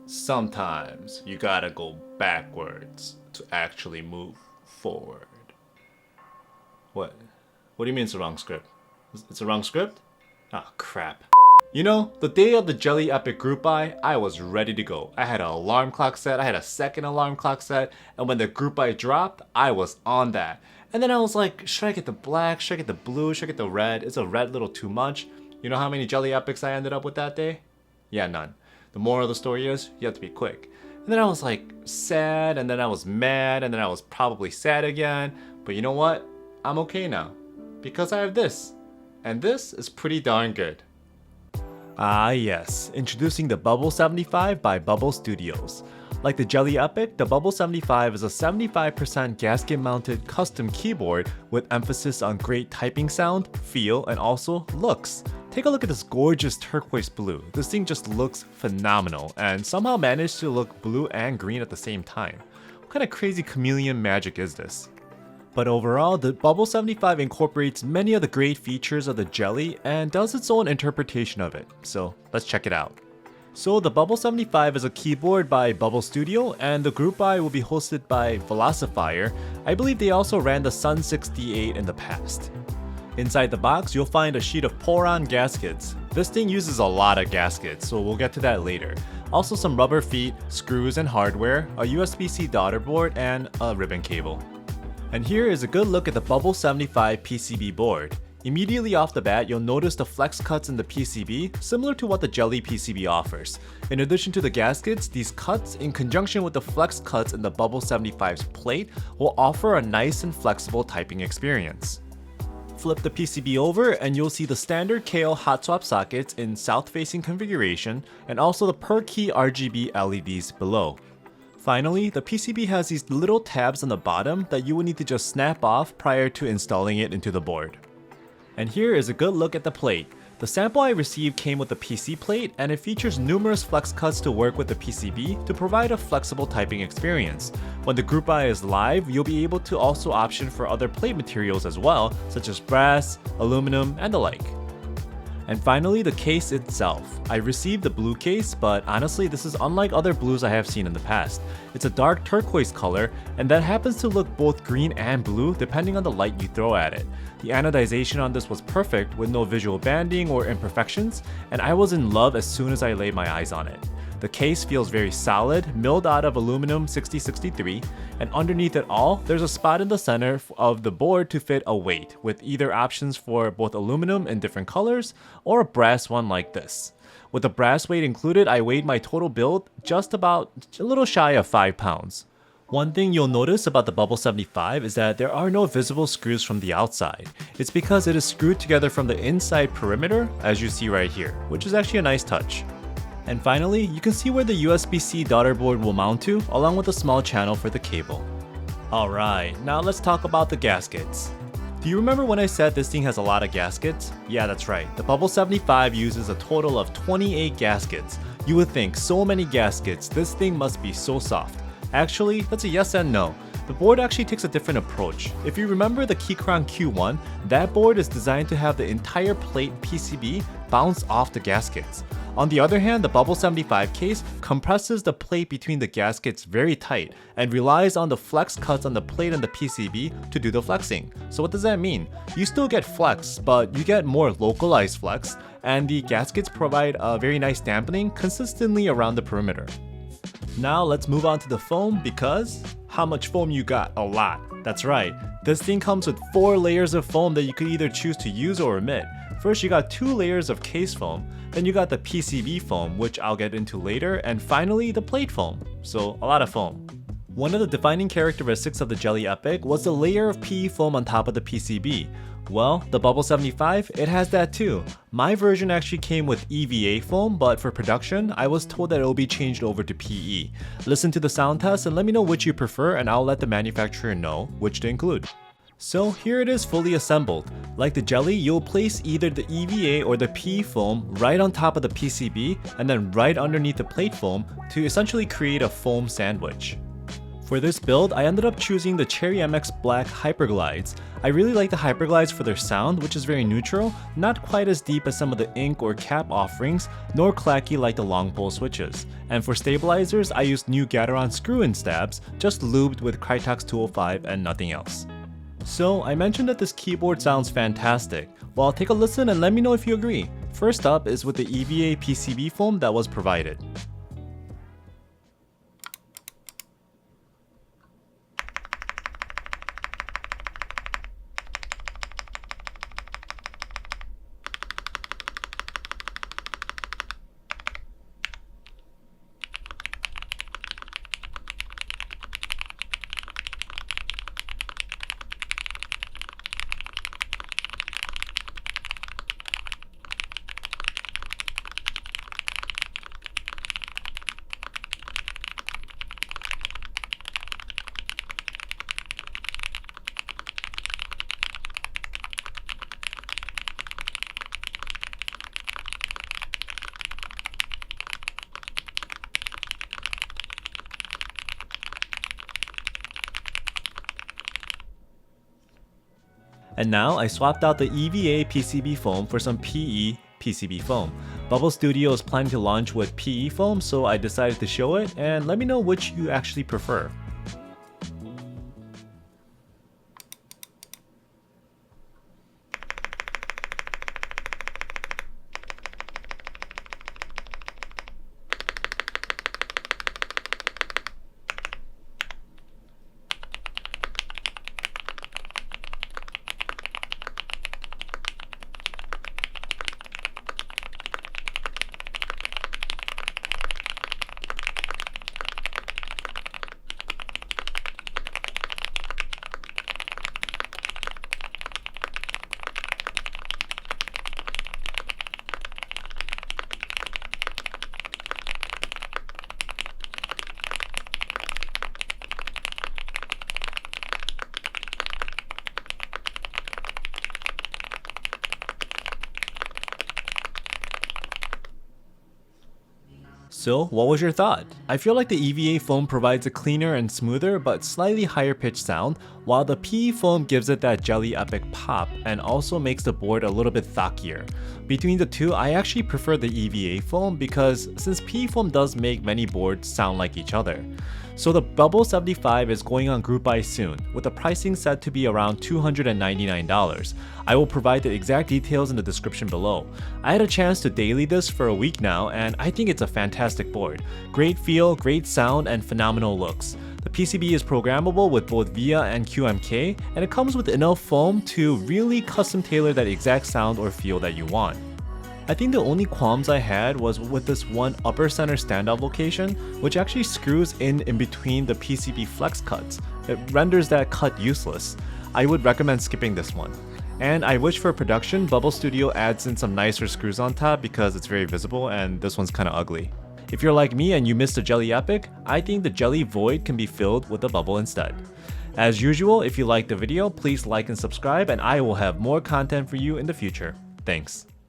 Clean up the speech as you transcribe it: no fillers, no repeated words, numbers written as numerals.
Sometimes you gotta go backwards to actually move forward. What? What do you mean it's the wrong script? It's the wrong script? Ah, crap. You know, the day of the Jelly Epoch group buy, I was ready to go. I had an alarm clock set, I had a second alarm clock set, and when the group buy dropped, I was on that. And then I was like, should I get the black? Should I get the blue? Should I get the red? Is a red a little too much? You know how many Jelly Epochs I ended up with that day? Yeah, none. The moral of the story is, you have to be quick. And then I was like sad, and then I was mad, and then I was probably sad again. But you know what? I'm okay now. Because I have this. And this is pretty darn good. Ah yes, introducing the Bubble 75 by Bubble Studios. Like the Jelly Epoch, the Bubble 75 is a 75% gasket mounted custom keyboard with emphasis on great typing sound, feel, and also looks. Take a look at this gorgeous turquoise blue. This thing just looks phenomenal and somehow managed to look blue and green at the same time. What kind of crazy chameleon magic is this? But overall, the Bubble 75 incorporates many of the great features of the Jelly and does its own interpretation of it, so let's check it out. So the Bubble 75 is a keyboard by Bubble Studio, and the group buy will be hosted by Velocifier. I believe they also ran the Sun 68 in the past. Inside the box, you'll find a sheet of pour-on gaskets. This thing uses a lot of gaskets, so we'll get to that later. Also some rubber feet, screws and hardware, a USB-C daughter board, and a ribbon cable. And here is a good look at the Bubble 75 PCB board. Immediately off the bat, you'll notice the flex cuts in the PCB, similar to what the Jelly PCB offers. In addition to the gaskets, these cuts, in conjunction with the flex cuts in the Bubble 75's plate, will offer a nice and flexible typing experience. Flip the PCB over and you'll see the standard KO hot swap sockets in south-facing configuration, and also the per key RGB LEDs below. Finally, the PCB has these little tabs on the bottom that you will need to just snap off prior to installing it into the board. And here is a good look at the plate. The sample I received came with the PC plate, and it features numerous flex cuts to work with the PCB to provide a flexible typing experience. When the group buy is live, you'll be able to also option for other plate materials as well, such as brass, aluminum, and the like. And finally, the case itself. I received the blue case, but honestly this is unlike other blues I have seen in the past. It's a dark turquoise color, and that happens to look both green and blue depending on the light you throw at it. The anodization on this was perfect with no visual banding or imperfections, and I was in love as soon as I laid my eyes on it. The case feels very solid, milled out of aluminum 6063, and underneath it all, there's a spot in the center of the board to fit a weight, with either options for both aluminum in different colors, or a brass one like this. With the brass weight included, I weighed my total build just about a little shy of 5 pounds. One thing you'll notice about the Bubble 75 is that there are no visible screws from the outside. It's because it is screwed together from the inside perimeter, as you see right here, which is actually a nice touch. And finally, you can see where the USB-C daughter board will mount to, along with a small channel for the cable. Alright, now let's talk about the gaskets. Do you remember when I said this thing has a lot of gaskets? Yeah, that's right. The Bubble 75 uses a total of 28 gaskets. You would think, so many gaskets, this thing must be so soft. Actually, that's a yes and no. The board actually takes a different approach. If you remember the Keychron Q1, that board is designed to have the entire plate PCB bounce off the gaskets. On the other hand, the Bubble 75 case compresses the plate between the gaskets very tight and relies on the flex cuts on the plate and the PCB to do the flexing. So what does that mean? You still get flex, but you get more localized flex, and the gaskets provide a very nice dampening consistently around the perimeter. Now let's move on to the foam, because how much foam you got? A lot. That's right. This thing comes with 4 layers of foam that you could either choose to use or omit. First, you got 2 layers of case foam, then you got the PCB foam, which I'll get into later, and finally the plate foam. So a lot of foam. One of the defining characteristics of the Jelly Epoch was the layer of PE foam on top of the PCB. Well, the Bubble 75, it has that too. My version actually came with EVA foam, but for production, I was told that it will be changed over to PE. Listen to the sound test and let me know which you prefer, and I'll let the manufacturer know which to include. So here it is fully assembled. Like the Jelly, you'll place either the EVA or the PE foam right on top of the PCB and then right underneath the plate foam to essentially create a foam sandwich. For this build, I ended up choosing the Cherry MX Black Hyperglides. I really like the Hyperglides for their sound, which is very neutral, not quite as deep as some of the Ink or Cap offerings, nor clacky like the long pole switches. And for stabilizers, I used new Gateron screw-in stabs, just lubed with Krytox 205 and nothing else. So, I mentioned that this keyboard sounds fantastic. Well, take a listen and let me know if you agree. First up is with the EVA PCB foam that was provided. And now I swapped out the EVA PCB foam for some PE PCB foam. Bubble Studio is planning to launch with PE foam, so I decided to show it, and let me know which you actually prefer. So, what was your thought? I feel like the EVA foam provides a cleaner and smoother but slightly higher pitched sound, while the PE foam gives it that Jelly Epoch pop and also makes the board a little bit thockier. Between the two, I actually prefer the EVA foam because since PE foam does make many boards sound like each other. So the Bubble 75 is going on group buy soon, with the pricing set to be around $299. I will provide the exact details in the description below. I had a chance to daily this for a week now, and I think it's a fantastic board. Great feel, great sound, and phenomenal looks. The PCB is programmable with both VIA and QMK, and it comes with enough foam to really custom tailor that exact sound or feel that you want. I think the only qualms I had was with this one upper center standoff location, which actually screws in between the PCB flex cuts. It renders that cut useless. I would recommend skipping this one. And I wish for production, Bubble Studio adds in some nicer screws on top because it's very visible and this one's kinda ugly. If you're like me and you missed the Jelly Epoch, I think the Jelly Void can be filled with a bubble instead. As usual, if you liked the video, please like and subscribe and I will have more content for you in the future. Thanks.